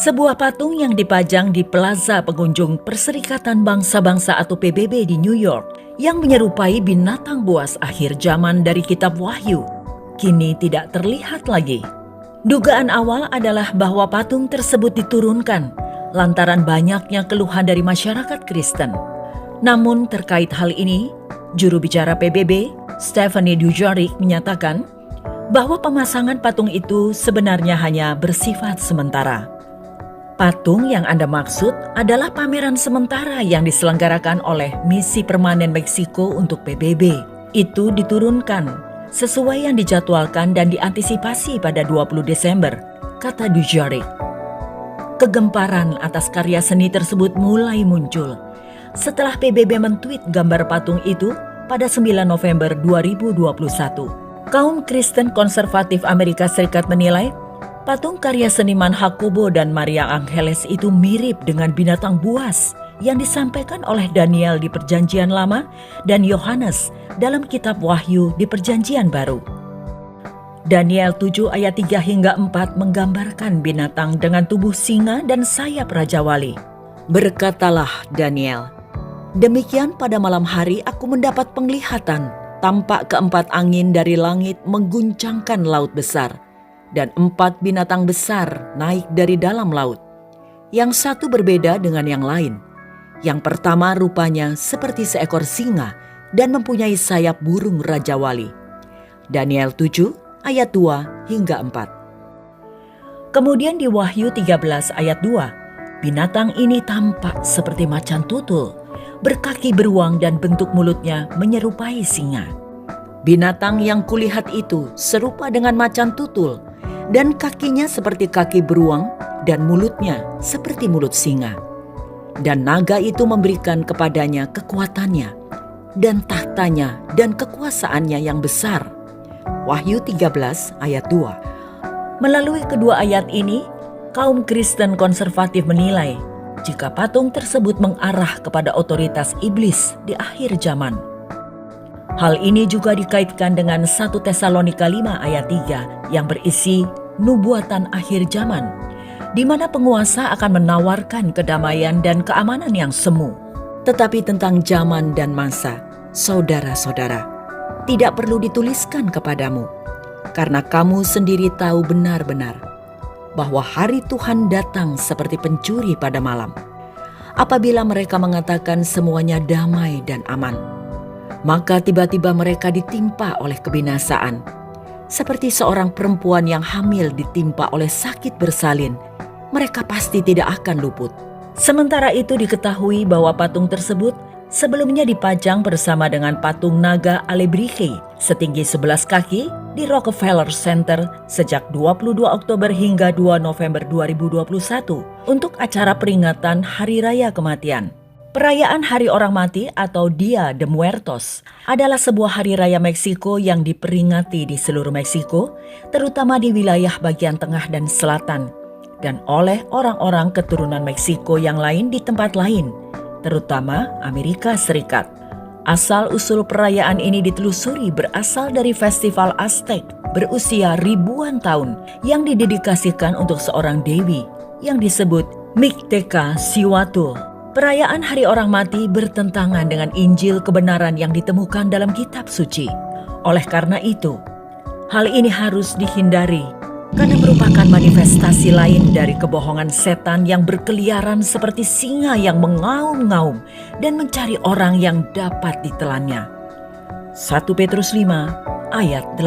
Sebuah patung yang dipajang di Plaza Pengunjung Perserikatan Bangsa-Bangsa atau PBB di New York yang menyerupai binatang buas akhir zaman dari Kitab Wahyu, kini tidak terlihat lagi. Dugaan awal adalah bahwa patung tersebut diturunkan lantaran banyaknya keluhan dari masyarakat Kristen. Namun terkait hal ini, juru bicara PBB, Stephanie Dujarric menyatakan bahwa pemasangan patung itu sebenarnya hanya bersifat sementara. Patung yang Anda maksud adalah pameran sementara yang diselenggarakan oleh Misi Permanen Meksiko untuk PBB. Itu diturunkan sesuai yang dijadwalkan dan diantisipasi pada 20 Desember, kata Dujarric. Kegemparan atas karya seni tersebut mulai muncul setelah PBB mentweet gambar patung itu pada 9 November 2021. Kaum Kristen konservatif Amerika Serikat menilai patung karya seniman Jacobo dan Maria Angeles itu mirip dengan binatang buas yang disampaikan oleh Daniel di Perjanjian Lama dan Yohanes dalam Kitab Wahyu di Perjanjian Baru. Daniel 7 ayat 3 hingga 4 menggambarkan binatang dengan tubuh singa dan sayap Raja Wali. Berkatalah Daniel, "Demikian pada malam hari aku mendapat penglihatan, tampak keempat angin dari langit mengguncangkan laut besar. Dan 4 binatang besar naik dari dalam laut. Yang satu berbeda dengan yang lain. Yang pertama rupanya seperti seekor singa dan mempunyai sayap burung Raja Wali." Daniel 7 ayat 2 hingga 4. Kemudian di Wahyu 13 ayat 2, binatang ini tampak seperti macan tutul, berkaki beruang dan bentuk mulutnya menyerupai singa. Binatang yang kulihat itu serupa dengan macan tutul, dan kakinya seperti kaki beruang dan mulutnya seperti mulut singa. Dan naga itu memberikan kepadanya kekuatannya dan tahtanya dan kekuasaannya yang besar. Wahyu 13 ayat 2. Melalui kedua ayat ini, kaum Kristen konservatif menilai jika patung tersebut mengarah kepada otoritas iblis di akhir zaman. Hal ini juga dikaitkan dengan 1 Tesalonika 5 ayat 3 yang berisi nubuatan akhir zaman, di mana penguasa akan menawarkan kedamaian dan keamanan yang semu. Tetapi tentang zaman dan masa, saudara-saudara, tidak perlu dituliskan kepadamu, karena kamu sendiri tahu benar-benar bahwa hari Tuhan datang seperti pencuri pada malam. Apabila mereka mengatakan semuanya damai dan aman, maka tiba-tiba mereka ditimpa oleh kebinasaan, seperti seorang perempuan yang hamil ditimpa oleh sakit bersalin. Mereka pasti tidak akan luput. Sementara itu diketahui bahwa patung tersebut sebelumnya dipajang bersama dengan patung naga Alebrije setinggi 11 kaki di Rockefeller Center sejak 22 Oktober hingga 2 November 2021 untuk acara peringatan Hari Raya Kematian. Perayaan Hari Orang Mati atau Dia de Muertos adalah sebuah hari raya Meksiko yang diperingati di seluruh Meksiko, terutama di wilayah bagian tengah dan selatan, dan oleh orang-orang keturunan Meksiko yang lain di tempat lain, terutama Amerika Serikat. Asal-usul perayaan ini ditelusuri berasal dari festival Aztec berusia ribuan tahun yang didedikasikan untuk seorang dewi yang disebut Micteca-Cihuatl. Perayaan Hari Orang Mati bertentangan dengan Injil kebenaran yang ditemukan dalam kitab suci. Oleh karena itu, hal ini harus dihindari karena merupakan manifestasi lain dari kebohongan setan yang berkeliaran seperti singa yang mengaum-ngaum dan mencari orang yang dapat ditelannya. 1 Petrus 5 ayat 8.